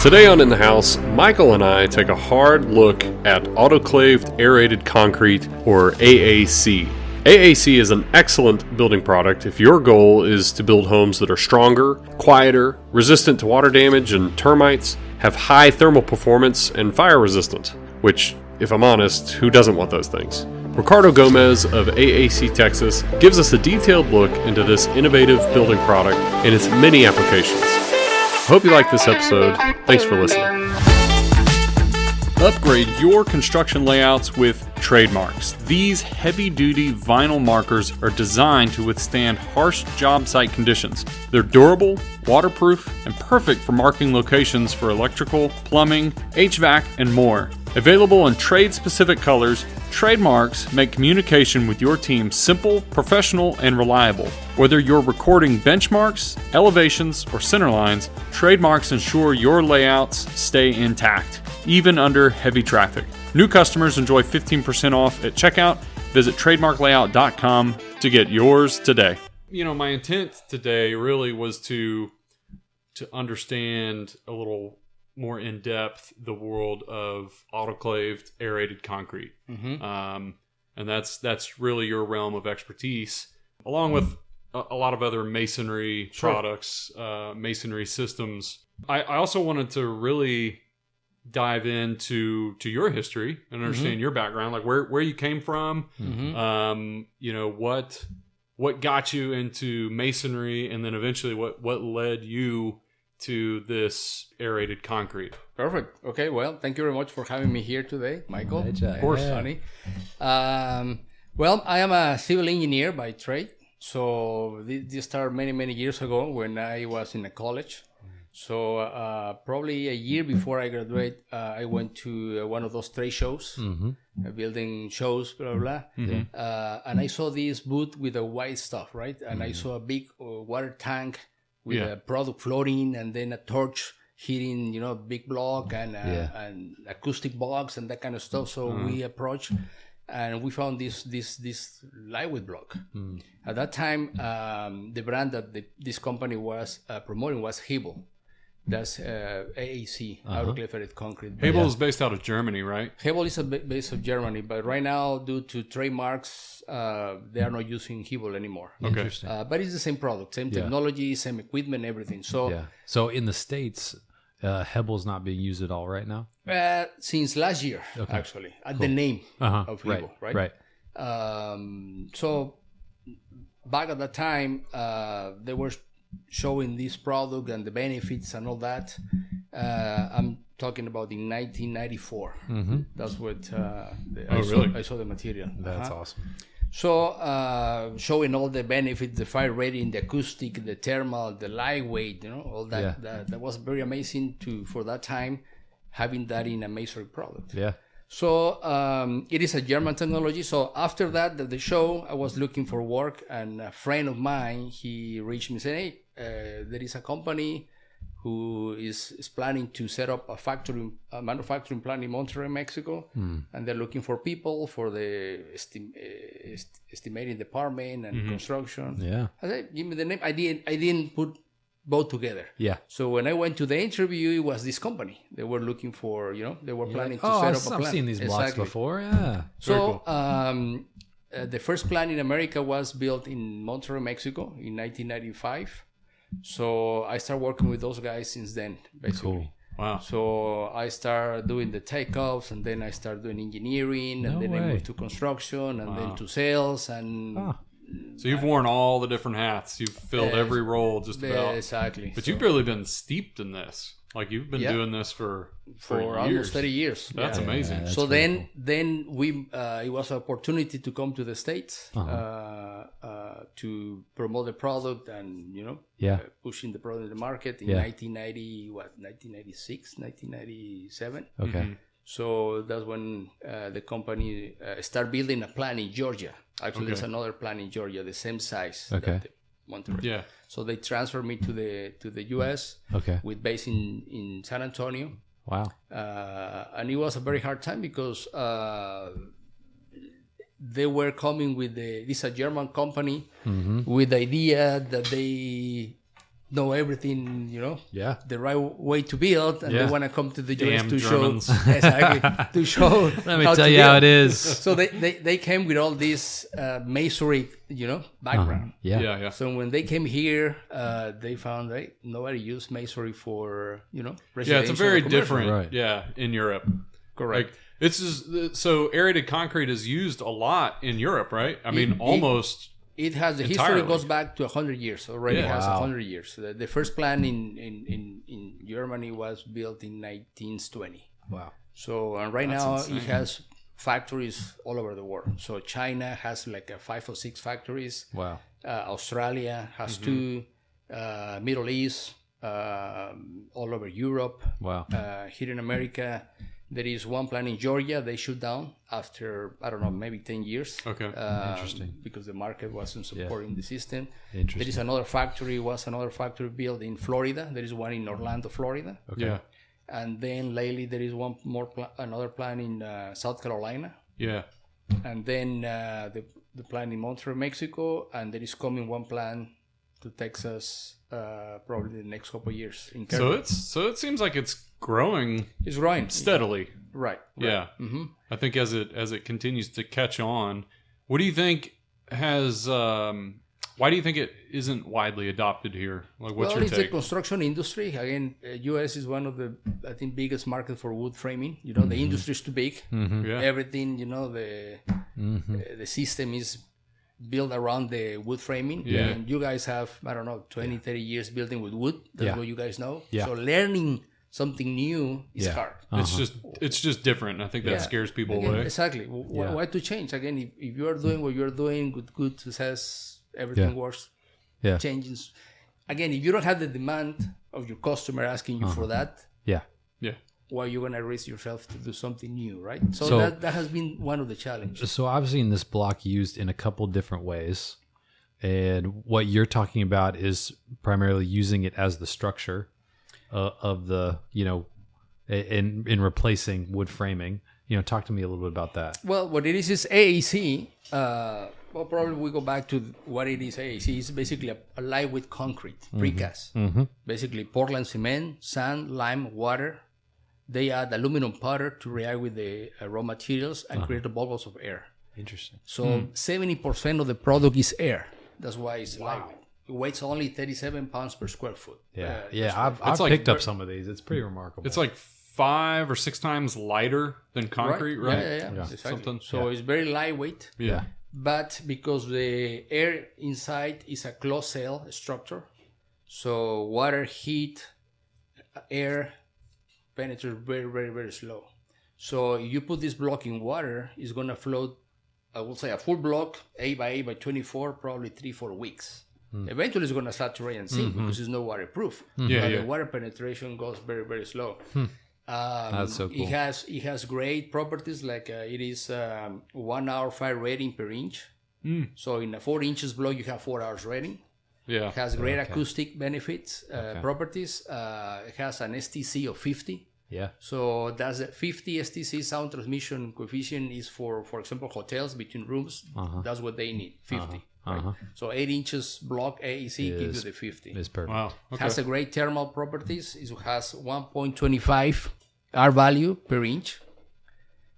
Today on In the House, Michael and I take a hard look at Autoclaved Airated Concrete, or AAC. AAC is an excellent building product if your goal is to build homes that are stronger, quieter, resistant to water damage and termites, have high thermal performance, and fire resistant, which, if I'm honest, who doesn't want those things? Ricardo Gomez of AAC Texas gives us a detailed look into this innovative building product and its many applications. Hope you like this episode. Thanks for listening. Upgrade your construction layouts with Trademarks. These heavy-duty vinyl markers are designed to withstand harsh job site conditions. They're durable, waterproof, and perfect for marking locations for electrical, plumbing, HVAC, and more. Available in trade-specific colors, Trademarks make communication with your team simple, professional, and reliable. Whether you're recording benchmarks, elevations, or center lines, Trademarks ensure your layouts stay intact, even under heavy traffic. New customers enjoy 15% off at checkout. Visit trademarklayout.com to get yours today. You know, my intent today really was to understand a little more in depth the world of autoclaved aerated concrete, and that's really your realm of expertise, along with a lot of other masonry products, masonry systems. I also wanted to really dive into your history and understand your background, like where you came from, you know, what got you into masonry, and then eventually what led you to this aerated concrete. Perfect. Okay, well, thank you very much for having me here today, Michael. Of course. Sonny. Well, I am a civil engineer by trade. So this started many years ago when I was in a college. So probably a year before I graduated, I went to one of those trade shows, building shows, blah, blah, blah. And I saw this booth with the white stuff, right? And I saw a big water tank with a product floating, and then a torch hitting, you know, big block and acoustic box and that kind of stuff. So we approached and we found this lightweight block. At that time, the brand that this company was promoting was Hebel. That's AAC, Autclaved Airated Concrete. Hebel is based out of Germany, right? Hebel is based of Germany, but right now, due to trademarks, they are not using Hebel anymore. Okay. But it's the same product, same technology, same equipment, everything. So in the States, Hebel's not being used at all right now? Since last year, actually, at the name of Hebel, right? So back at that time, they were showing this product and the benefits and all that. I'm talking about in 1994. That's what I saw the material. That's awesome. So showing all the benefits, the fire rating, the acoustic, the thermal, the lightweight, you know, all that. That was very amazing for that time, having that in a masonry product. Yeah. So it is a German technology. So after that, the show, I was looking for work, and a friend of mine, he reached me and said, hey, there is a company who is planning to set up a manufacturing plant in Monterrey, Mexico, and they're looking for people for the estimating department and construction. Yeah. I said, give me the name. I didn't put both together. Yeah. So when I went to the interview, it was this company. They were looking for, you know, they were planning to set up a plant. I've seen these blocks before. Yeah. So the first plant in America was built in Monterrey, Mexico in 1995. So I started working with those guys since then, basically. Cool. Wow. So I started doing the takeoffs, and then I started doing engineering, and then I moved to construction, and then to sales, and... So you've worn all the different hats. You've filled every role just about. Exactly. But you've really been steeped in this. Like, you've been doing this for years. Almost 30 years. That's amazing. So then we it was an opportunity to come to the States to promote the product and, you know, pushing the product in the market in 1996, 1997. Okay. So that's when the company started building a plant in Georgia. Actually, there's another plant in Georgia, the same size. Okay. Monterrey. Yeah. So they transferred me to the U.S. Okay. with base in San Antonio. Wow. And it was a very hard time because they were coming with this is a German company with the idea that they know everything, Yeah. the right way to build, and Yeah. they want to come to the US Damn to Germans. show exactly to show. Let me tell you how it is. So they came with all this masonry, background. Yeah. Yeah, yeah. So when they came here, they found nobody used masonry for Yeah, it's a residential very or commercial. different. Right. Yeah, in Europe. Correct. Like it's just, so aerated concrete is used a lot in Europe, right? I mean, almost. It has the Entirely. history goes back to 100 years. Already Yeah. has Wow. 100 years. The first plant in Germany was built in 1920. Wow. So and right That's now insane. it has factories all over the world. So China has like 5 or 6 factories. Wow. Australia has 2. Middle East, all over Europe. Wow. Here in America, there is one plant in Georgia. They shut down after, I don't know, maybe 10 years. Okay. Interesting. Because the market wasn't supporting the system. Interesting. There is another factory built in Florida. There is one in Orlando, Florida. Okay. Yeah. And then lately there is one more another plant in South Carolina. Yeah. And then the plant in Monterrey, Mexico. And there is coming one plant to Texas probably the next couple of years. In So it seems like it's growing it's growing steadily. Right. Yeah. Mm-hmm. I think as it continues to catch on, what do you think has? Why do you think it isn't widely adopted here? Like, what's your It's the take? construction industry. Again, U.S. is one of the, I think, biggest market for wood framing. The industry is too big. Yeah. Everything, the system is built around the wood framing. Yeah. And you guys have, I don't know, 20, 30 years building with wood. That's Yeah. what you guys know. Yeah. So learning something new is Yeah. hard. It's just different. I think that Yeah. scares people Again, away. Exactly. Yeah. Why to change? Again, if you are doing what you're doing with good success, everything Yeah. works. Yeah. Changes. Again, if you don't have the demand of your customer asking you for that, Yeah. Yeah. why are you going to risk yourself to do something new, right? So, So- that has been one of the challenges. So I've seen this block used in a couple different ways. And what you're talking about is primarily using it as the structure of the, in replacing wood framing. Talk to me a little bit about that. Well, what it is AAC. Probably we go back to what it is. AAC is basically a lightweight concrete, precast. Basically Portland cement, sand, lime, water. They add aluminum powder to react with the raw materials and create the bubbles of air. Interesting. So 70% of the product is air. That's why it's lightweight. It weighs only 37 pounds per square foot. Yeah. I've like- picked up some of these. It's pretty remarkable. It's like 5 or 6 times lighter than concrete, right? Yeah. Exactly. Something. So it's very lightweight. Yeah. But because the air inside is a closed cell structure, so water, heat, air penetrate very, very, very slow. So if you put this block in water, it's going to float, I would say a full block, 8 by 8 by 24, probably 3-4 weeks. Eventually it's going to saturate and sink because it's not waterproof. Yeah, But yeah. the water penetration goes very, very slow. That's so cool. It has great properties like it is 1 hour fire rating per inch. So in a 4 inches block you have 4 hours rating. Yeah. It has great acoustic benefits, properties. It has an STC of 50. Yeah. So that's a 50 STC sound transmission coefficient is for example, hotels between rooms. That's what they need, 50. Right? So 8 inches block AAC gives you the 50. It's perfect. Wow. Okay. Has a great thermal properties. It has 1.25 R value per inch.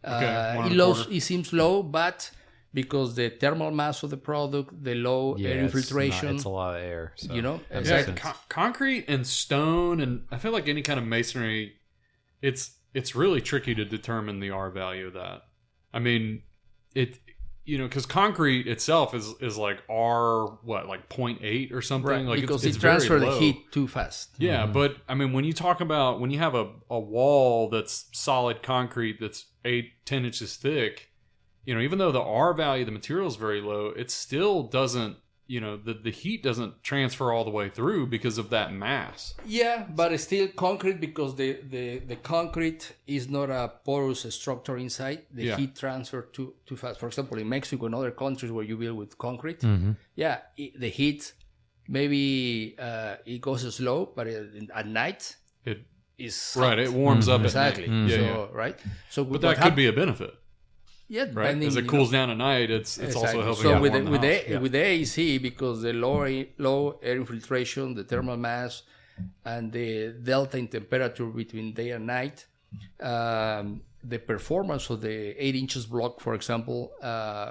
It seems low, but because the thermal mass of the product, the low air infiltration, It's a lot of air. So you know, that makes Yeah, sense. concrete and stone, and I feel like any kind of masonry, it's really tricky to determine the R value of that. I mean, because concrete itself is like R, like 0.8 or something, right? like Because it's it transfers very the low. heat too fast. Yeah, but I mean, when you talk about when you have a wall that's solid concrete that's 8-10 inches thick, even though the R value, the material is very low, it still doesn't, the heat doesn't transfer all the way through because of that mass. Yeah, but it's still concrete because the concrete is not a porous structure inside. The heat transfer too fast. For example, in Mexico and other countries where you build with concrete, the heat maybe it goes slow, but at night It is right, hot. it warms up Exactly. at night. So Yeah. right. So But that could be a benefit. Yeah, right? As it cools down at night, it's also helping. So warm with the house. the AAC, because the low air infiltration, the thermal mass, and the delta in temperature between day and night, the performance of the 8 inches block, for example,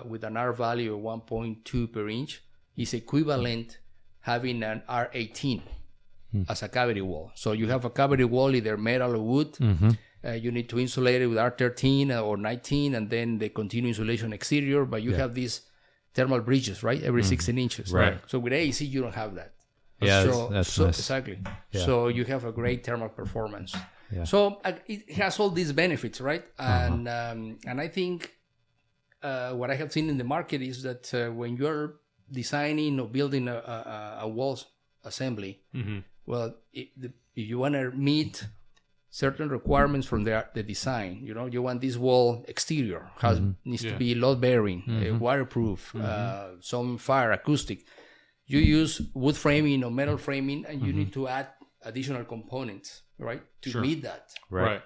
with an R value of 1.2 per inch, is equivalent having an R18 as a cavity wall. So you have a cavity wall, either metal or wood. You need to insulate it with R13 or 19, and then the continuous insulation exterior. But you have these thermal bridges, right? Every 16 inches. Right. So with AAC, you don't have that. Yeah, So, that's nice. Exactly. Yeah. So you have a great thermal performance. Yeah. So it has all these benefits, right? And I think what I have seen in the market is that when you're designing or building a wall assembly, well, if you want to meet certain requirements from the design, you want this wall exterior needs to be load bearing, waterproof, some fire acoustic. You use wood framing or metal framing, and you need to add additional components, right, to meet that. Right.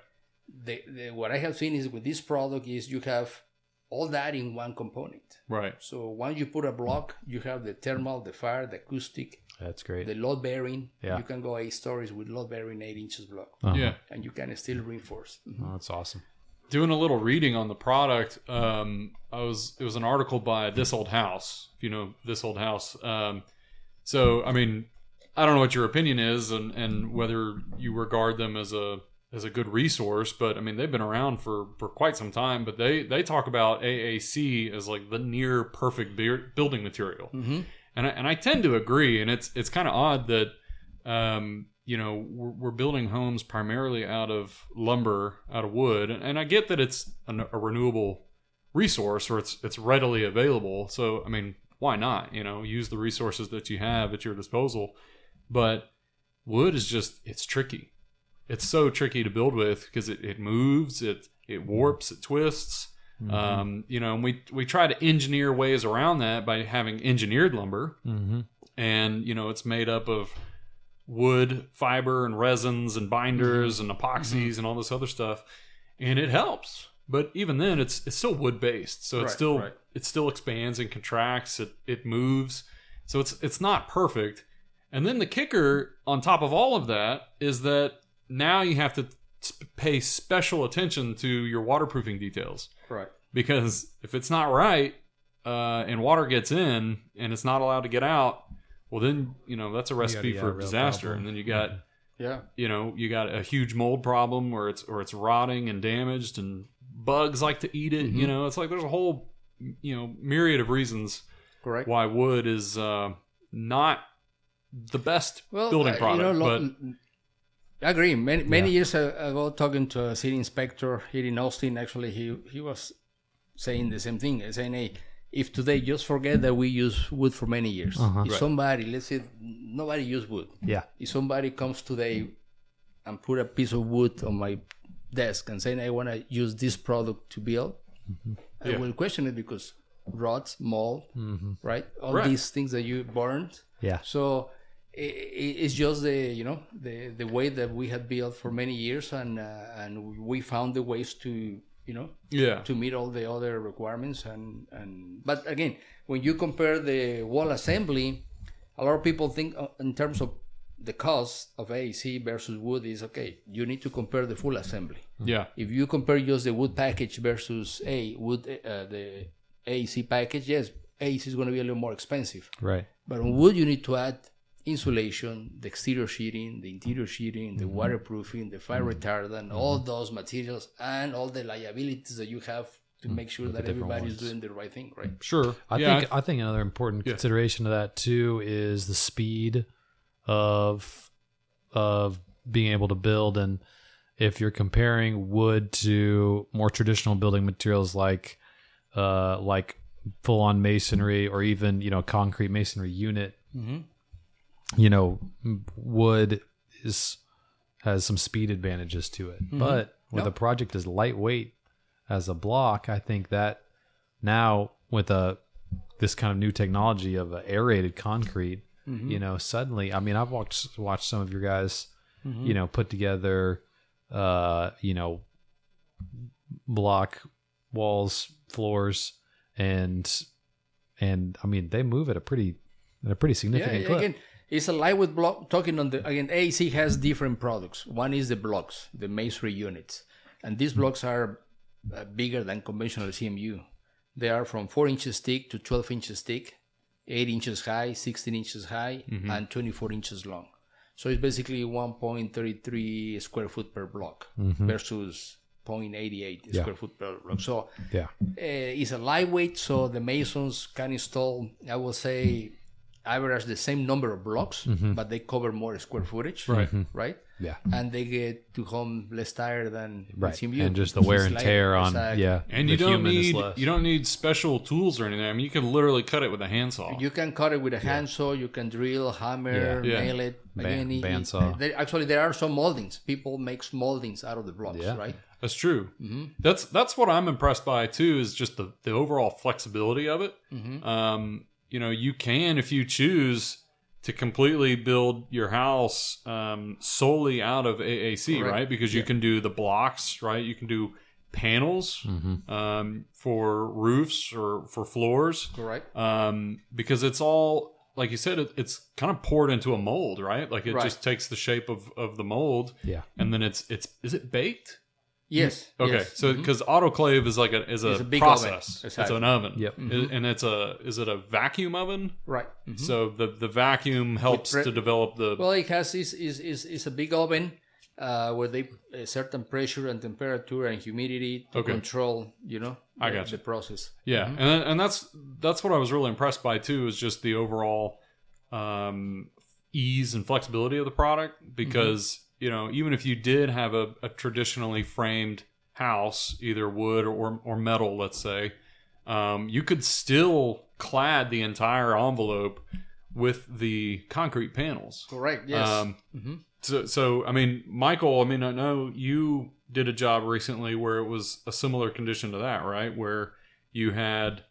What I have seen is with this product is you have all that in one component. Right. So once you put a block, you have the thermal, the fire, the acoustic, That's great. the load bearing. Yeah. You can go 8 stories with load bearing 8 inches block, Yeah. and you can still reinforce. Oh, that's awesome. Doing a little reading on the product, it was an article by This Old House. If you know This Old House. So I mean, I don't know what your opinion is, and whether you regard them as a good resource, but I mean they've been around for quite some time. But they talk about AAC as like the near perfect building material, and I tend to agree. And it's kind of odd that we're building homes primarily out of lumber, out of wood, and I get that it's a renewable resource or it's readily available. So I mean, why not? Use the resources that you have at your disposal. But wood is it's tricky. It's so tricky to build with because it moves, it warps, it twists. And we try to engineer ways around that by having engineered lumber. And it's made up of wood, fiber, and resins, and binders, and epoxies, and all this other stuff, and it helps. But even then, it's still wood based, so it still expands and contracts. It moves, so it's not perfect. And then the kicker on top of all of that is that now you have to pay special attention to your waterproofing details. Right. Because if it's not right, and water gets in and it's not allowed to get out, well then, that's a recipe for disaster. Problem. And then you got, you got a huge mold problem or it's rotting and damaged and bugs like to eat it. It's like there's a whole, myriad of reasons why wood is not the best building product. I agree. Many years ago, talking to a city inspector here in Austin, actually, he was saying the same thing, saying, hey, if today just forget that we use wood for many years. If somebody, let's say nobody used wood. Yeah. If somebody comes today and put a piece of wood on my desk and saying, I want to use this product to build, I will question it because rots, mold, right? All these things that you burned. Yeah. So it's just the way that we had built for many years, and we found the ways to to meet all the other requirements. But again, when you compare the wall assembly, a lot of people think in terms of the cost of AAC versus wood is okay. You need to compare the full assembly. Yeah. If you compare just the wood package versus the AAC package, yes, AAC is going to be a little more expensive. Right. But on wood, you need to add insulation, the exterior sheeting, the interior sheeting, the waterproofing, the fire retardant, all those materials, and all the liabilities that you have to make sure that everybody is doing the right thing, right? Sure. I think another important consideration of that too is the speed of being able to build. And if you're comparing wood to more traditional building materials like full-on masonry or even concrete masonry unit, wood has some speed advantages to it. But when the project is lightweight as a block, I think that now with this kind of new technology of aerated concrete, suddenly, I mean, I've watched some of your guys, put together, block walls, floors, and I mean they move at a pretty significant clip. Again, it's a lightweight block. Talking on the again, AAC has different products. One is the blocks, the masonry units, and these blocks are bigger than conventional CMU. They are from 4 inches thick to 12 inches thick, 8 inches high, 16 inches high, and 24 inches long. So it's basically 1.33 square foot per block versus 0.88 square foot per block. So it's a lightweight, so the masons can install, I will say, average the same number of blocks, but they cover more square footage, right? Yeah, and they get to home less tired than CMU, and just the wear and tear on and you don't need special tools or anything. I mean, you can literally cut it with a handsaw. You can cut it with a handsaw. You can drill, hammer, nail it. Bandsaw. There are some moldings. People make moldings out of the blocks, right? That's true. That's what I'm impressed by too. Is just the overall flexibility of it. You can, if you choose, to completely build your house solely out of AAC, right? Because you can do the blocks, right? You can do panels for roofs or for floors, correct? Because it's all, like you said, it's kind of poured into a mold, right? Like it just takes the shape of the mold, and then is it baked? Yes. Okay. Yes. So because autoclave is it's a big process. Oven. Exactly. It's an oven. Yep. And is it a vacuum oven? Right. So the vacuum helps to develop the. Well, it has is a big oven where they a certain pressure and temperature and humidity to control. The process. Yeah, and that's what I was really impressed by too. Is just the overall ease and flexibility of the product because. Even if you did have a traditionally framed house, either wood or metal, let's say, you could still clad the entire envelope with the concrete panels. Correct. Yes. So I mean, Michael, I know you did a job recently where it was a similar condition to that, right? Where you had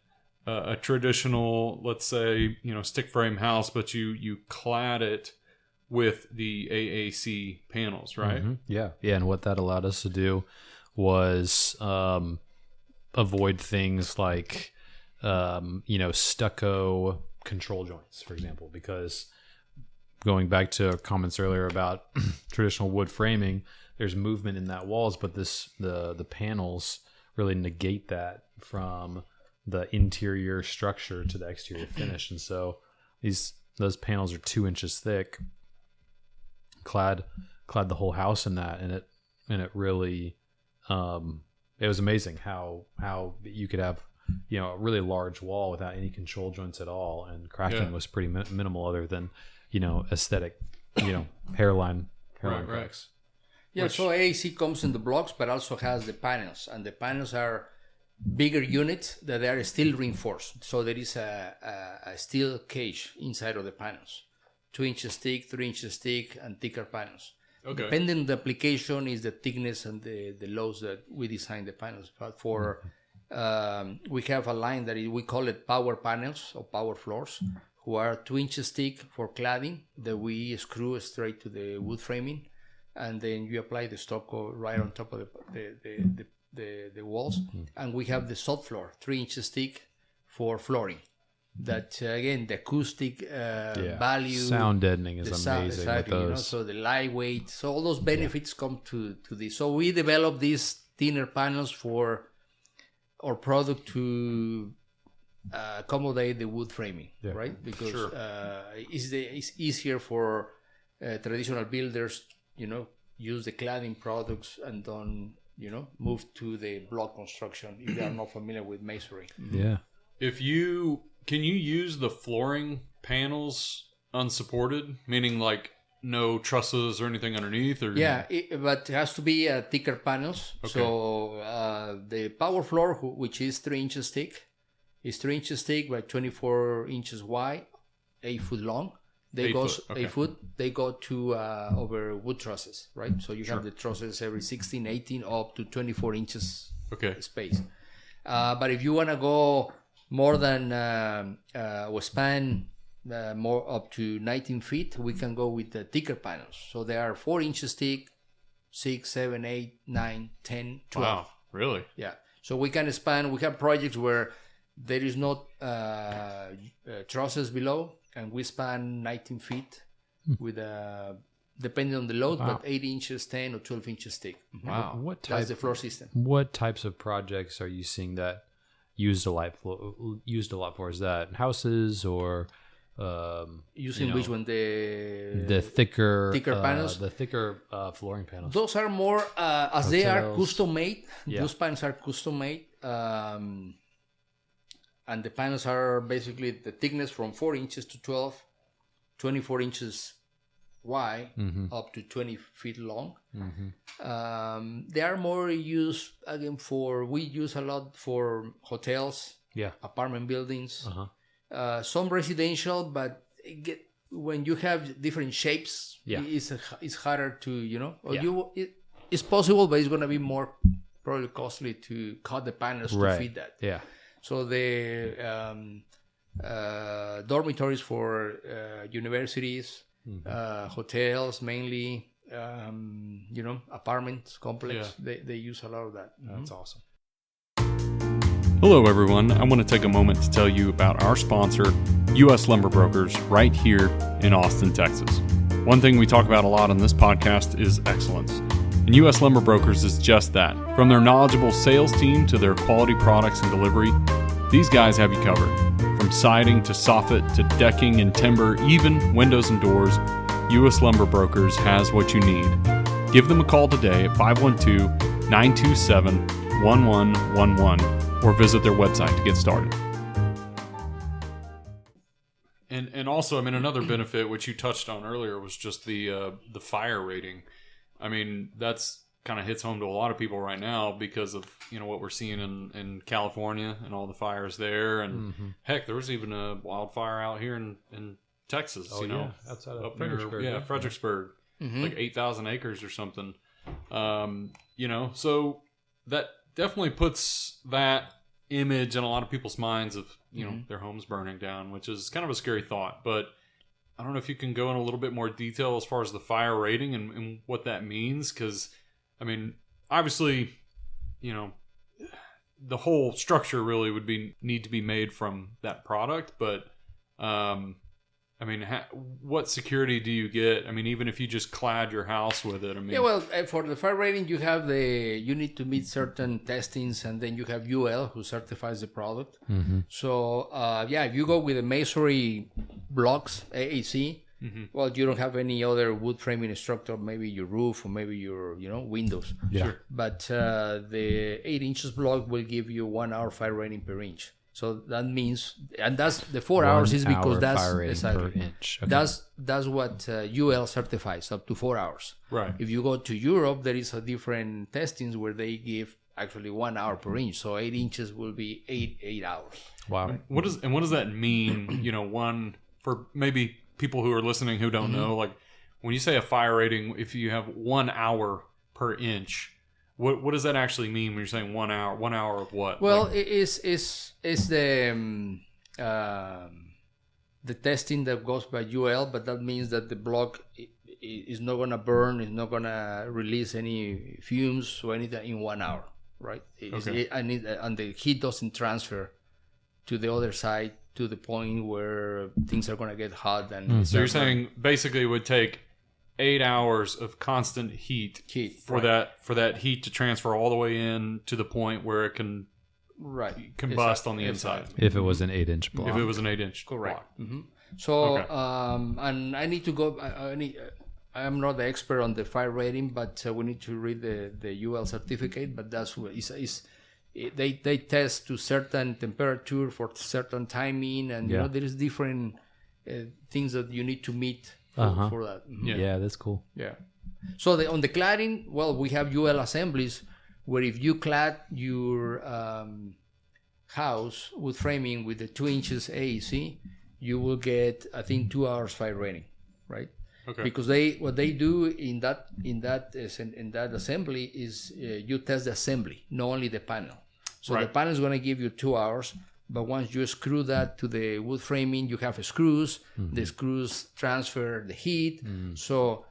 a traditional, let's say, stick frame house, but you clad it with the AAC panels, right? Yeah. And what that allowed us to do was avoid things like, stucco control joints, for example, because going back to our comments earlier about traditional wood framing, there's movement in that walls, but the panels really negate that from the interior structure to the exterior finish, and so those panels are 2 inches thick. Clad the whole house in that, and it really it was amazing how you could have a really large wall without any control joints at all, and cracking was pretty minimal other than aesthetic hairline cracks. So AAC comes in the blocks but also has the panels, and the panels are bigger units that are steel reinforced, so there is a steel cage inside of the panels. 2 inches thick, 3 inches thick, and thicker panels. Okay. Depending on the application is the thickness and the loads that we design the panels. But for we have a line that we call it power panels or power floors, who are 2 inches thick for cladding that we screw straight to the wood framing, and then you apply the stucco right on top of the walls. And we have the sod floor, 3 inches thick for flooring. That again, the acoustic value, sound deadening is amazing with those. So the lightweight, so all those benefits come to this. So we develop these thinner panels for our product to accommodate the wood framing, right? Because it's easier for traditional builders, use the cladding products and don't, move to the block construction if they are not familiar with masonry. Yeah. Can you use the flooring panels unsupported, meaning like no trusses or anything underneath? Or but it has to be thicker panels. Okay. So the power floor, which is 3 inches thick, is 3 inches thick by 24 inches wide, 8 foot long. They go to over wood trusses, right? So you have the trusses every 16, 18 up to 24 inches space. But if you want to go more than or span more up to 19 feet, we can go with the thicker panels. So they are 4 inches thick, 6, 7, 8, 9, 10, 12. Wow, really? Yeah. So we can span. We have projects where there is no trusses below, and we span 19 feet with depending on the load, but 8 inches, 10 or 12 inches thick. Wow. That's the floor system. What types of projects are you seeing that used a lot for? Is that houses or Using which one? The thicker panels? The thicker flooring panels. Those are more, as they are custom made. Yeah. Those panels are custom made. And the panels are basically the thickness from 4 inches to 12, 24 inches wide, up to 20 feet long. They are more used, again, we use a lot for hotels, apartment buildings, some residential, but when you have different shapes, it's harder to, it's possible, but it's going to be more probably costly to cut the panels to fit that. Yeah. So the dormitories for universities, hotels mainly, apartment complex, they use a lot of that. That's awesome. Hello everyone, I want to take a moment to tell you about our sponsor, U.S. Lumber Brokers, right here in Austin, Texas. One thing we talk about a lot on this podcast is excellence. And U.S. Lumber Brokers is just that. From their knowledgeable sales team to their quality products and delivery, these guys have you covered. From siding to soffit to decking and timber, even windows and doors, U.S. Lumber Brokers has what you need. Give them a call today at 512-927-1111 or visit their website to get started. And also, I mean, another benefit which you touched on earlier was just the fire rating. I mean, that's kind of hits home to a lot of people right now because of what we're seeing in California and all the fires there, and heck, there was even a wildfire out here in Texas. Outside of Fredericksburg. Fredericksburg, like 8,000 acres or something. So that definitely puts that image in a lot of people's minds of their homes burning down, which is kind of a scary thought. But I don't know if you can go in a little bit more detail as far as the fire rating and what that means, because I mean, obviously, the whole structure really would need to be made from that product. But, I mean, what security do you get? I mean, even if you just clad your house with it, I mean... for the fire rating, you need to meet certain testings, and then you have UL who certifies the product. So, if you go with the masonry blocks, AAC, well, you don't have any other wood framing structure, maybe your roof or maybe your, windows. Yeah. Sure. But the 8 inches block will give you 1 hour fire rating per inch. So that means, and that's the 4 hours is because that's fire rating exactly per inch. Okay. That's what UL certifies, up to 4 hours. Right. If you go to Europe, there is a different testings where they give actually 1 hour per inch. So 8 inches will be 8 hours. Wow. What does that mean? One for maybe people who are listening who don't know, like when you say a fire rating, if you have 1 hour per inch, what does that actually mean when you're saying 1 hour? 1 hour of what? Well, it's the testing that goes by UL, but that means that the block is not gonna burn, is not gonna release any fumes or anything in 1 hour, right? And the heat doesn't transfer to the other side to the point where things are gonna get hot. And so you're saying basically it would take 8 hours of constant heat for that heat to transfer all the way in to the point where it can combust on the inside. If it was an 8 inch block. If it was an 8 inch correct. block. So and I need to go. I am not the expert on the fire rating, but we need to read the UL certificate. But that's what they test to certain temperature for certain timing, and there is different things that you need to meet for that. Yeah, that's cool. Yeah. So on the cladding, well, we have UL assemblies where if you clad your house with framing with the 2 inches AAC, you will get, I think, 2 hours fire rating, right? Okay. Because what they do in that assembly is you test the assembly, not only the panel. So the panel is going to give you 2 hours, but once you screw that to the wood framing, you have screws. The screws transfer the heat. So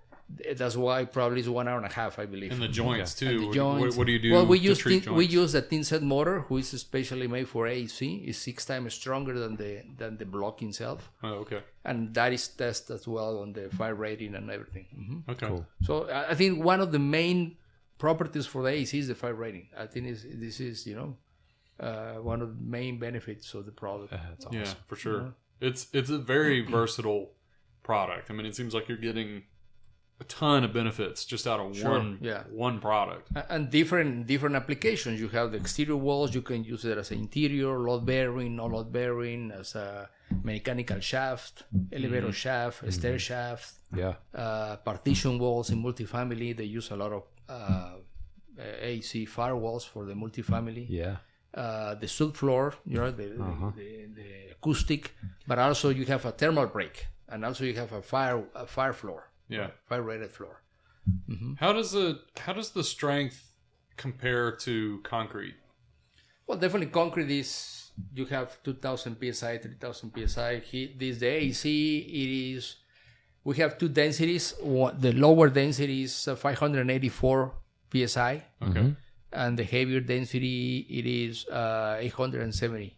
That's why probably it's 1 hour and a half, I believe. And the joints too. And the joints. What do you do? Well, we to use treat joints? we use a thin set motor, who is specially made for AAC. It's 6 times stronger than the block itself, Oh, okay. and that is tested as well on the fire rating and everything. Okay. Cool. So I think one of the main properties for the AAC is the fire rating. I think this is one of the main benefits of the product. That's awesome. Yeah, for sure. It's a very versatile product. I mean, it seems like you're getting a ton of benefits just out of one product. And different applications. You have the exterior walls. You can use it as an interior, load bearing, no load bearing, as a mechanical shaft, elevator shaft, a stair shaft. Yeah. Partition walls in multifamily. They use a lot of AC firewalls for the multifamily. Yeah. The subfloor, the acoustic, but also you have a thermal break, and also you have a fire floor. Yeah. Fire rated floor. How does the strength compare to concrete? Well, definitely concrete is, you have 2,000 psi, 3,000 psi. This the AC, we have two densities. The lower density is 584 psi. Okay. And the heavier density, it is 870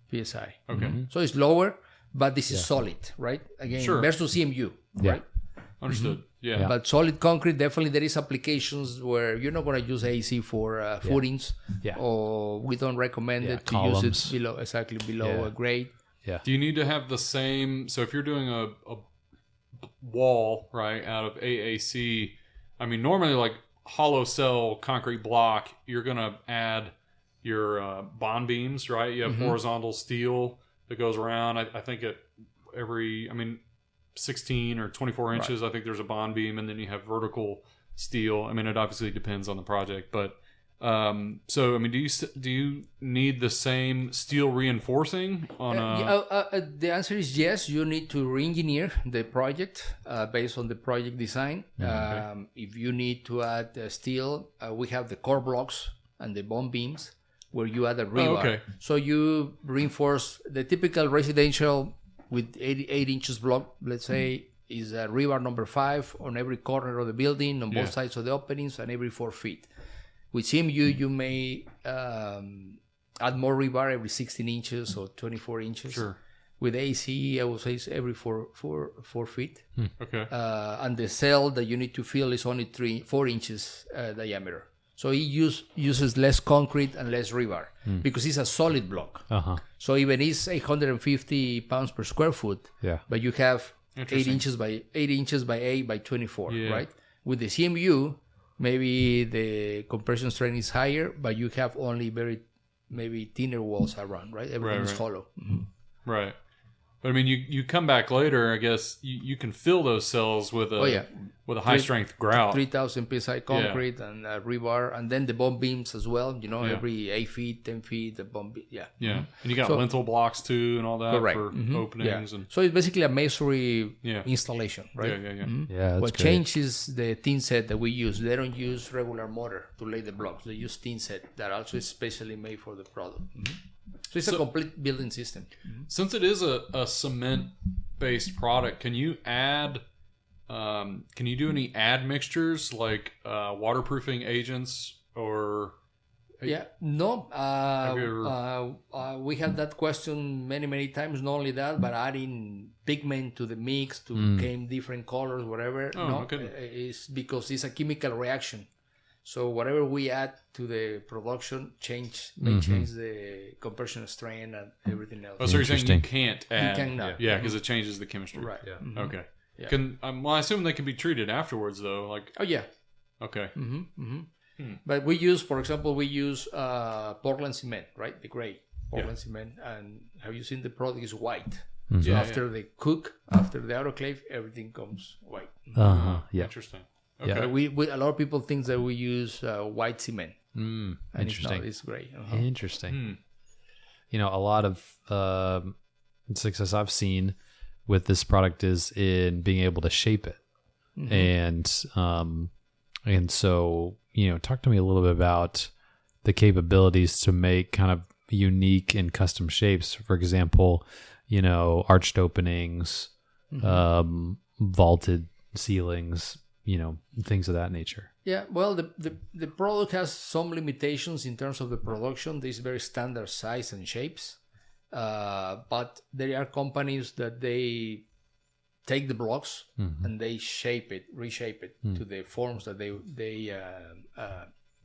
psi. Okay. So it's lower, but this is solid, right? Again, versus CMU, right? Understood. Yeah. But solid concrete, definitely there is applications where you're not going to use AC for footings, or we don't recommend it to columns. use it below a grade. Yeah. Do you need to have the same? So if you're doing a wall, right, out of AAC, I mean, normally like hollow cell concrete block, you're going to add your bond beams, right? You have horizontal steel that goes around. I think at every, 16 or 24 inches, I think there's a bond beam, and then you have vertical steel. I mean, it obviously depends on the project, but so do you need the same steel reinforcing on the answer is yes. You need to re-engineer the project based on the project design. If you need to add steel, we have the core blocks and the bond beams where you add a rebar. So you reinforce the typical residential with 8 inches block, let's say, is a rebar number 5 on every corner of the building, on both sides of the openings, and every 4 feet. With CMU, you may add more rebar every 16 inches or 24 inches. Sure. With AC, I would say it's every 4 feet. Okay. And the cell that you need to fill is only 4 inches diameter. So it uses less concrete and less rebar because it's a solid block. So even it's 850 pounds per square foot, but you have 8 inches by 8 by 24, right? With the CMU, maybe the compression strength is higher, but you have only maybe thinner walls around, right? Everything is hollow. Right. But I mean, you come back later, I guess you can fill those cells with a high strength grout. 3,000 psi concrete and rebar, and then the bond beams as well. Every 8 feet, 10 feet, the bond beam. Yeah. And you got lintel blocks too, and all that for openings. Yeah. So it's basically a masonry installation, right? Yeah. What changes the thin set that we use? They don't use regular mortar to lay the blocks. They use thin set that also is specially made for the product. So it's a complete building system. Since it is a cement-based product, can you add? Can you do any mixtures like waterproofing agents or? No. We had that question many times. Not only that, but adding pigment to the mix to gain different colors, whatever. It's because it's a chemical reaction. So whatever we add to the production may change the compression strength and everything else. Oh, so you're saying you can't add? You cannot. Yeah, because it changes the chemistry. Right. Yeah. Okay. Yeah. I assume they can be treated afterwards, though. Like. Oh yeah. Okay. But we use Portland cement, right? The gray Portland cement. And have you seen the product is white? So after they cook, after the autoclave, everything comes white. Interesting. Okay. Yeah. We a lot of people think that we use white cement. And Interesting. It's gray. Interesting. A lot of success I've seen with this product is in being able to shape it. And so, talk to me a little bit about the capabilities to make kind of unique and custom shapes. For example, arched openings, vaulted ceilings, things of that nature. Yeah, well, the product has some limitations in terms of the production. This very standard size and shapes, but there are companies that they take the blocks and they reshape it to the forms that they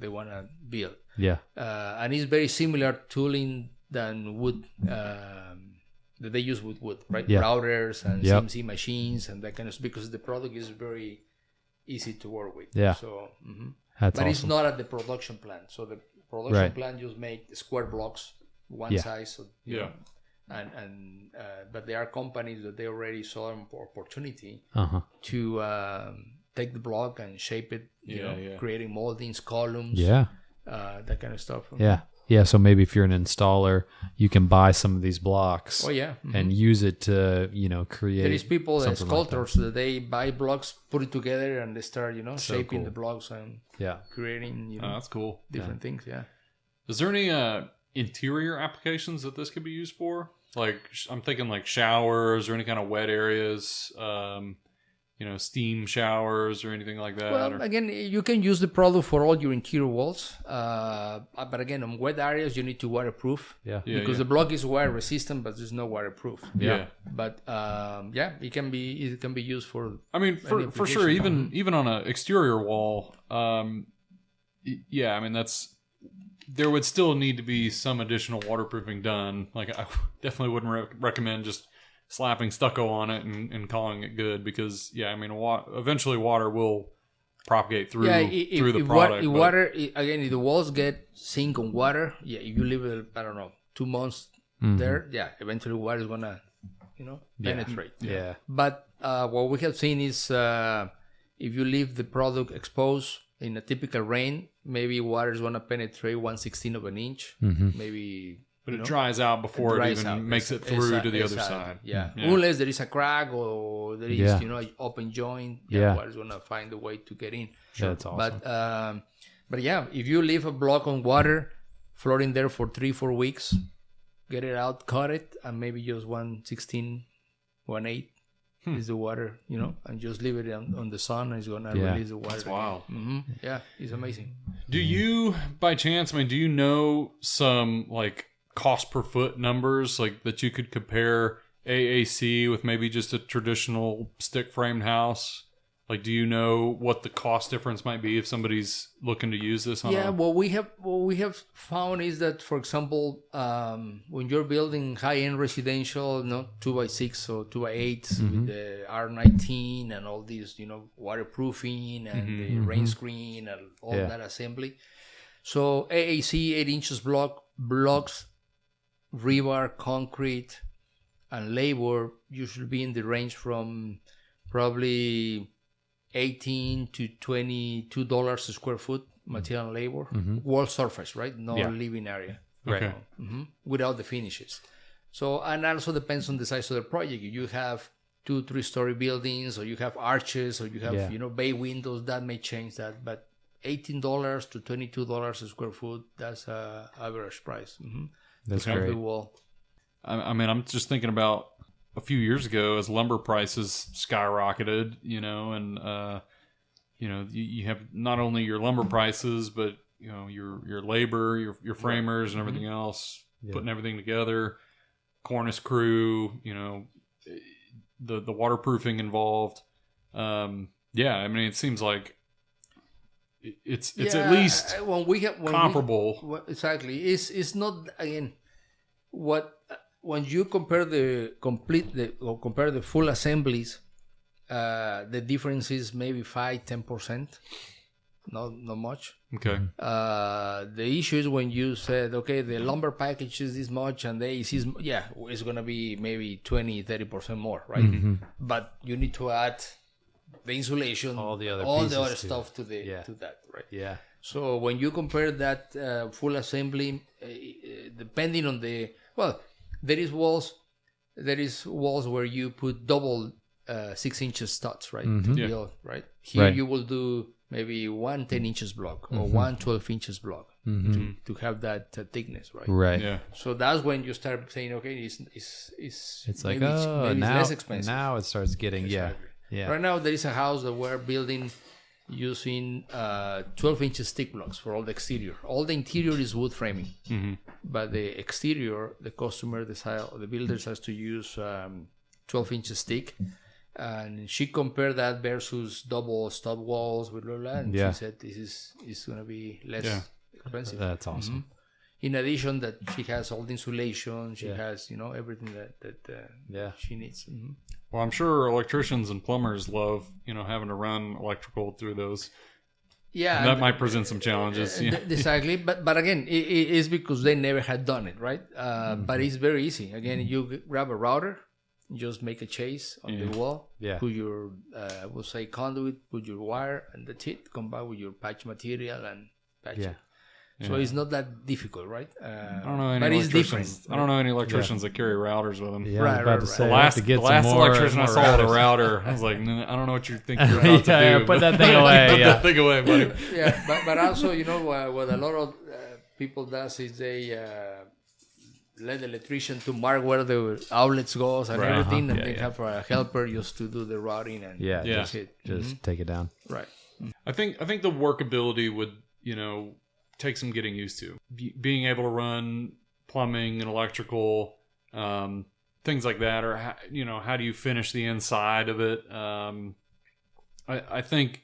want to build. Yeah. And it's very similar tooling than wood that they use with wood, right? Yeah. Routers and CNC machines and that kind of stuff, because the product is very easy to work with. Yeah. So, That's but awesome. it's not at the production plant. So the production plant just make square blocks, one size. So, you know, but there are companies that they already saw an opportunity to take the block and shape it, you know, creating moldings, columns, that kind of stuff. Yeah, so maybe if you're an installer, you can buy some of these blocks and use it to, create. There is people, sculptors, like that they buy blocks, put it together, and they start, shaping the blocks and creating, that's cool. Different things, Is there any interior applications that this could be used for? Like, I'm thinking like showers or any kind of wet areas, steam showers or anything like that? Well, again, you can use the product for all your interior walls. But again, on wet areas, you need to waterproof. Because the block is water resistant, but it's not waterproof. But it can be used for. I mean, for sure, even on an exterior wall, there would still need to be some additional waterproofing done. Like, I definitely wouldn't recommend just slapping stucco on it and calling it good, because eventually water will propagate through the product. If the walls get sink on water, if you leave it, I don't know, 2 months there, eventually water is gonna penetrate. But what we have seen is if you leave the product exposed in a typical rain, maybe water is gonna penetrate 1/16 of an inch, maybe. But it dries out before it even makes it through to the other side. Unless there is a crack or there is an open joint, water's gonna find a way to get in. That's awesome. But if you leave a block on water floating there for 3-4 weeks, get it out, cut it, and maybe just 1/16, 1/8 is the water, and just leave it on the sun, and it's gonna release the water. That's wild. It's amazing. Do you, by chance, do you know some like cost per foot numbers, like that you could compare AAC with maybe just a traditional stick framed house? Like, do you know what the cost difference might be if somebody's looking to use this? What we have found is that, for example, when you're building high-end residential, 2x6 or 2x8 with the R19 and all these, waterproofing and the rain screen and all that assembly. So AAC 8 inches blocks, rebar, concrete, and labor usually be in the range from probably $18 to $22 a square foot, material and labor. Wall surface, right? No living area. Okay. Without the finishes. So, and also depends on the size of the project. If you have 2-3 story buildings, or you have arches, or you have bay windows, that may change that. But $18 to $22 a square foot, that's average price. That's great. The wall. I'm just thinking about a few years ago as lumber prices skyrocketed, and you have not only your lumber prices, but your labor, your framers and everything else, putting everything together, cornice crew, the waterproofing involved. It seems like it's at least comparable. Exactly. It's not, again, when you compare the full assemblies, the difference is maybe 5-10%. Not much. Okay. The issue is when you said, okay, the lumber package is this much and the AC is, it's going to be maybe 20-30% more, right? But you need to add the insulation, all the other stuff to that, right? Yeah. So when you compare that full assembly, depending on there is walls where you put double 6 inches studs, right? To build, right? Here you will do maybe 1 10 inches block or 1 12 inches block to have that thickness, right? Right. Yeah. So that's when you start saying, okay, it's like, maybe now it's less expensive. Now it starts getting Yeah. Right now, there is a house that we're building using 12-inch stick blocks for all the exterior. All the interior is wood framing, but the exterior, the customer the builder decides to use 12-inch stick. And she compared that versus double stud walls with blah, blah, and she said this is going to be less expensive. That's awesome. In addition, that she has all the insulation, she has everything that she needs. Well, I'm sure electricians and plumbers love having to run electrical through those. Yeah, and that might present some challenges. Exactly, but again, it is because they never had done it, right? But it's very easy. Again, you grab a router, just make a chase on the wall, put your we'll say conduit, put your wire, and that's it. Come back with your patch material and patch it. So it's not that difficult, right? I don't know any electricians. I don't know any electricians that carry routers with them. Yeah, right. The last electrician I saw with a router, I was like, I don't know what you think you're about to do. Put that thing away. Put that thing away, buddy. But also, what a lot of people does is they let the electrician to mark where the outlets goes and everything, and they have a helper just to do the routing and that's it. Just take it down. Right. I think the workability would take some getting used to. Being able to run plumbing and electrical, things like that, or how do you finish the inside of it? I think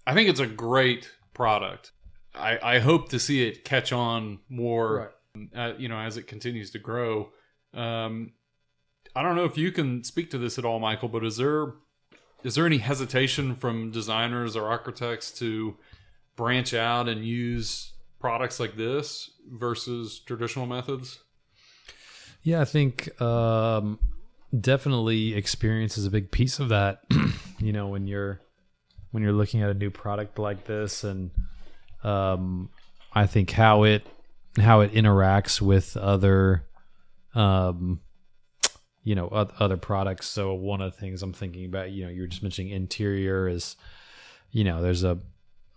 it's a great product. I hope to see it catch on more, as it continues to grow. I don't know if you can speak to this at all, Michael, but is there any hesitation from designers or architects to branch out and use products like this versus traditional methods? Yeah, I think definitely experience is a big piece of that. When you're looking at a new product like this, and I think how it interacts with other other products. So one of the things I'm thinking about, you were just mentioning interior is,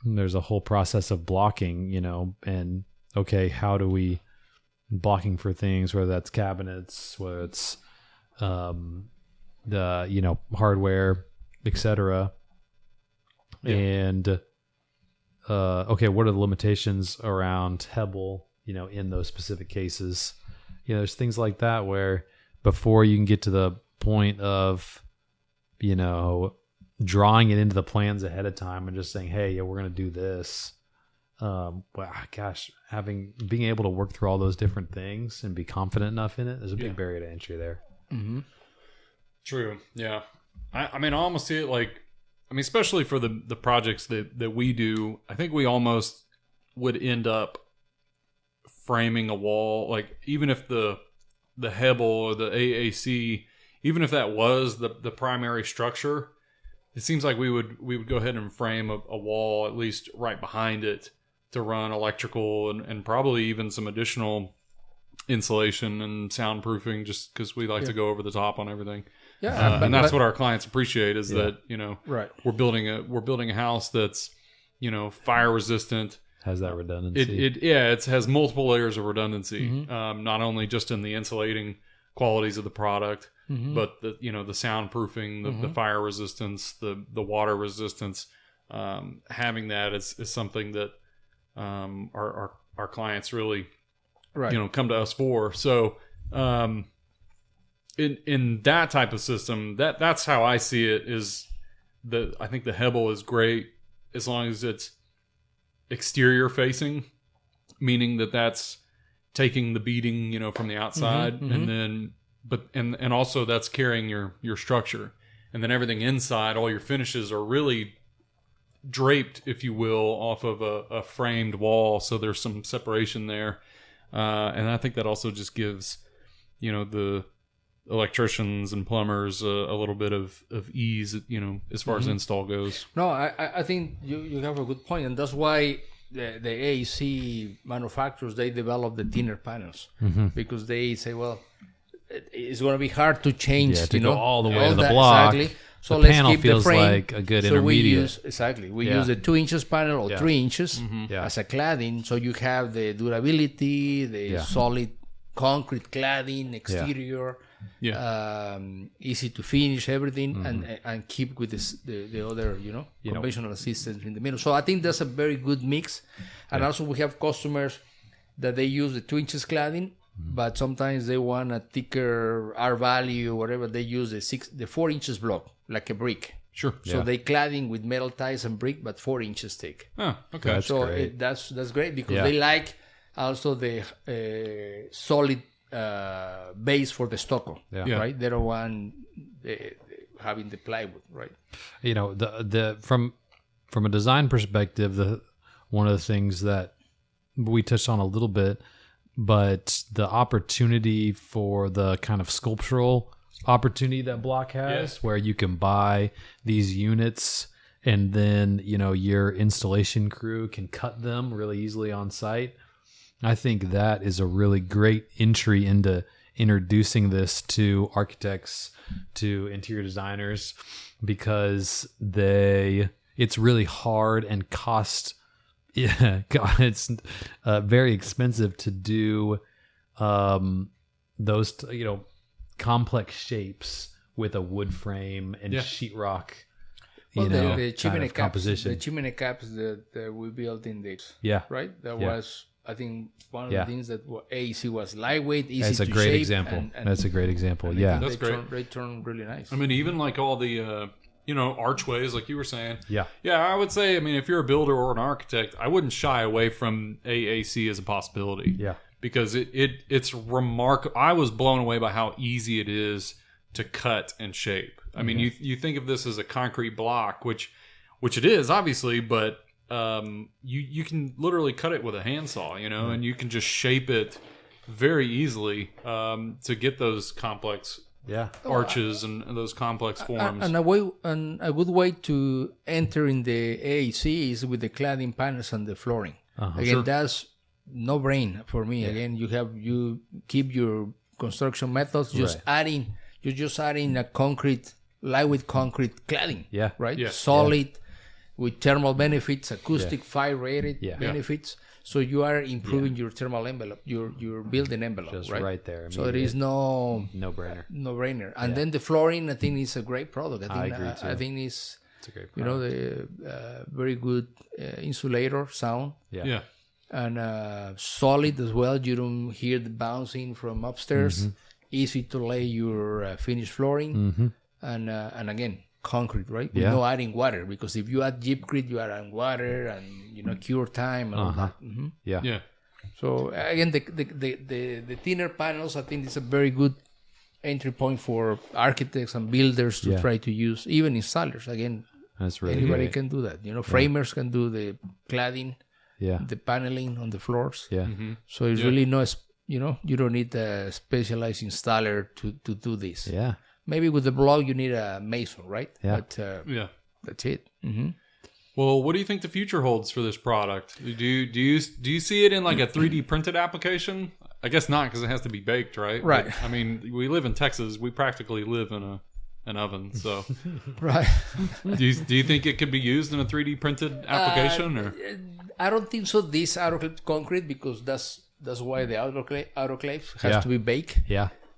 there's a whole process of blocking, and how do we blocking for things, whether that's cabinets, whether it's the hardware, etc. And what are the limitations around Hebel, in those specific cases? There's things like that where before you can get to the point of drawing it into the plans ahead of time and just saying, hey, we're going to do this. Being able to work through all those different things and be confident enough in it, there's a big barrier to entry there. Mm-hmm. True. Yeah. I almost see it especially for the projects that we do, I think we almost would end up framing a wall, even if the Hebel or the AAC, even if that was the primary structure, it seems like we would go ahead and frame a wall at least right behind it to run electrical and probably even some additional insulation and soundproofing, just because we like to go over the top on everything. Yeah, and that's what our clients appreciate is that we're building a house that's fire resistant, has that redundancy. It has multiple layers of redundancy, not only just in the insulating qualities of the product, but the soundproofing, the fire resistance, the water resistance. Having that is something that our clients really come to us for. So in that type of system, that's how I see it. I think the Hebel is great as long as it's exterior facing, meaning that's taking the beating from the outside, and then and also that's carrying your structure, and then everything inside, all your finishes are really draped, if you will, off of a framed wall, so there's some separation there, and I think that also just gives the electricians and plumbers a little bit of ease, as far as install goes. No, I think you have a good point, and that's why the AAC manufacturers, they develop the thinner panels, because they say, well, it's going to be hard to change, to go all the way to the block. Exactly. So the let's panel keep feels the frame. like a good intermediate. We use the 2 inches panel or 3 inches as a cladding, so you have the durability, the solid concrete cladding, exterior, easy to finish everything, and keep with the other, conventional systems in the middle. So I think that's a very good mix. And also we have customers that they use the 2 inches cladding, but sometimes they want a thicker R value or whatever. They use the 4 inches block, like a brick. Sure. So they cladding with metal ties and brick, but 4 inches thick. Oh, okay. That's great because they like also the solid base for the stucco, right? They don't want having the plywood, right? The from a design perspective, one of the things that we touched on a little bit, but the opportunity for the kind of sculptural opportunity that block has, where you can buy these units and then your installation crew can cut them really easily on site. I think that is a really great entry into introducing this to architects, to interior designers, because it's really hard and it's very expensive to do those complex shapes with a wood frame and sheetrock. The chimney caps, composition. The chimney caps that we built in the right. That was, I think, one of the things that AAC was lightweight, easy to shape. That's a great example. That's a great example. Yeah, that's great. They turn really nice. I mean, even like all the archways, like you were saying. Yeah. I would say, I mean, if you're a builder or an architect, I wouldn't shy away from AAC as a possibility. Yeah. Because it's remarkable. I was blown away by how easy it is to cut and shape. I mean, you think of this as a concrete block, which it is, obviously, but you can literally cut it with a handsaw, and you can just shape it very easily to get those complex arches and those complex forms. And a good way to enter in the AAC is with the cladding panels and the flooring. Again, that's no brain for me. Again, you keep your construction methods, you're just adding a lightweight concrete cladding. Right? Yeah. Solid with thermal benefits, acoustic fire rated benefits. So you are improving your thermal envelope, your building envelope, just right there. So there is no brainer. And then the flooring, I think, is a great product. I agree too. I think it's a great product. the very good insulator sound. Yeah. And solid as well. You don't hear the bouncing from upstairs. Easy to lay your finished flooring. And again, concrete, right? With no adding water, because if you add gypcrete, you add water and cure time and all that. Yeah. So again, the thinner panels, I think, is a very good entry point for architects and builders to try to use, even installers. Again, that's really anybody great. can do that. Framers can do the cladding. The paneling on the floors. So it's really you don't need a specialized installer to do this. Maybe with the block you need a mason, right? But that's it. Well, what do you think the future holds for this product? Do you see it in like a 3D printed application? I guess not, because it has to be baked, right? Right. But, I mean, we live in Texas. We practically live in an oven, so right. Do you think it could be used in a 3D printed application, or? I don't think so. This Autclaved concrete, because that's why the Autclaved has to be baked.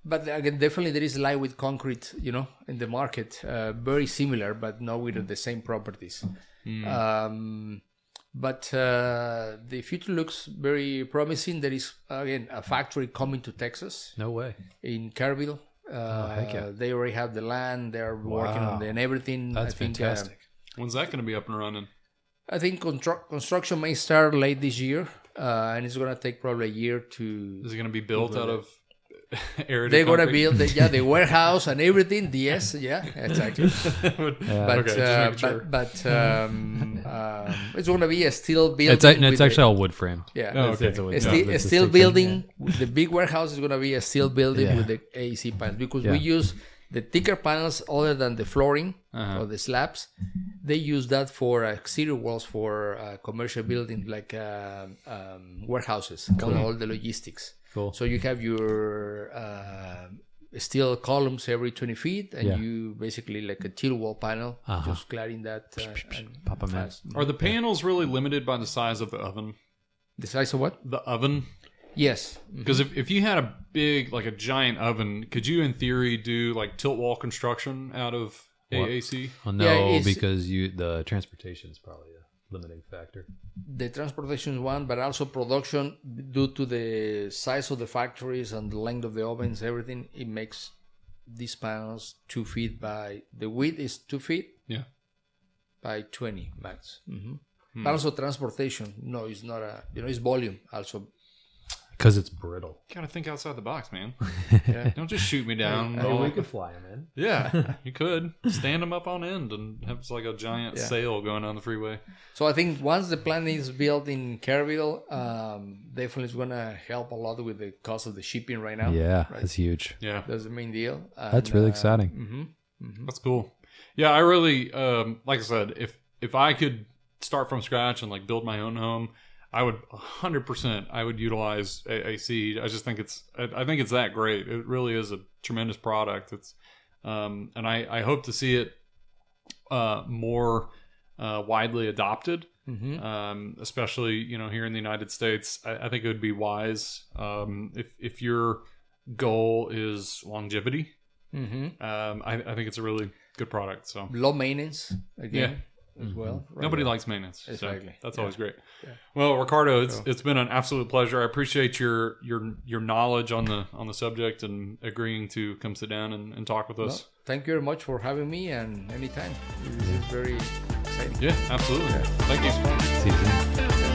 But again, definitely there is lightweight concrete, in the market, very similar, but not with the same properties. But the future looks very promising. There is again a factory coming to Texas. No way. In Kerrville. Heck yeah. They already have the land. They're working on and everything. That's fantastic. When's that going to be up and running? I think construction may start late this year, and it's going to take probably a year to... Is it going to be built out of aerated They're going to concrete? build the warehouse and everything. Yes, exactly. But it's going to be a steel building. It's actually all wood frame. Yeah. Okay. A steel building. The big warehouse is going to be a steel building with the AAC panels, because we use the thicker panels other than the flooring or the slabs. They use that for exterior walls for commercial buildings like warehouses, all the logistics. Cool. So you have your steel columns every 20 feet, and you basically like a tilt wall panel, just cladding that. Pop them in. Are the panels really limited by the size of the oven? The size of what? The oven. Yes. Because if you had a big, like a giant oven, could you in theory do like tilt wall construction out of AAC? Well, no, Yeah, because the transportation is probably a limiting factor. The transportation is one, but also production, due to the size of the factories and the length of the ovens, everything, it makes these panels 2 feet by, the width is 2 feet Yeah. by 20 max. But also transportation, no, it's not it's volume also. Because it's brittle. Gotta think outside the box, man. Yeah. Don't just shoot me down. we could fly them in. Yeah, you could stand them up on end and have like a giant sail going down the freeway. So I think once the plant is built in Kerrville, definitely it's going to help a lot with the cost of the shipping right now. Yeah, right? that's huge. Yeah, That's the main deal. That's really exciting. that's cool. Yeah, I really, like I said, if I could start from scratch and like build my own home, I would 100%. I would utilize AAC. I just think I think it's that great. It really is a tremendous product. It's, and I hope to see it more widely adopted. Especially here in the United States. I think it would be wise if your goal is longevity. I think it's a really good product. So Low maintenance again as well. Right? nobody likes maintenance. Exactly. So that's always great. Well, Ricardo, it's been an absolute pleasure. I appreciate your knowledge on the subject and agreeing to come sit down and talk with us. Well, thank you very much for having me, and anytime. This is very exciting. Yeah, absolutely. Thank you. See you soon.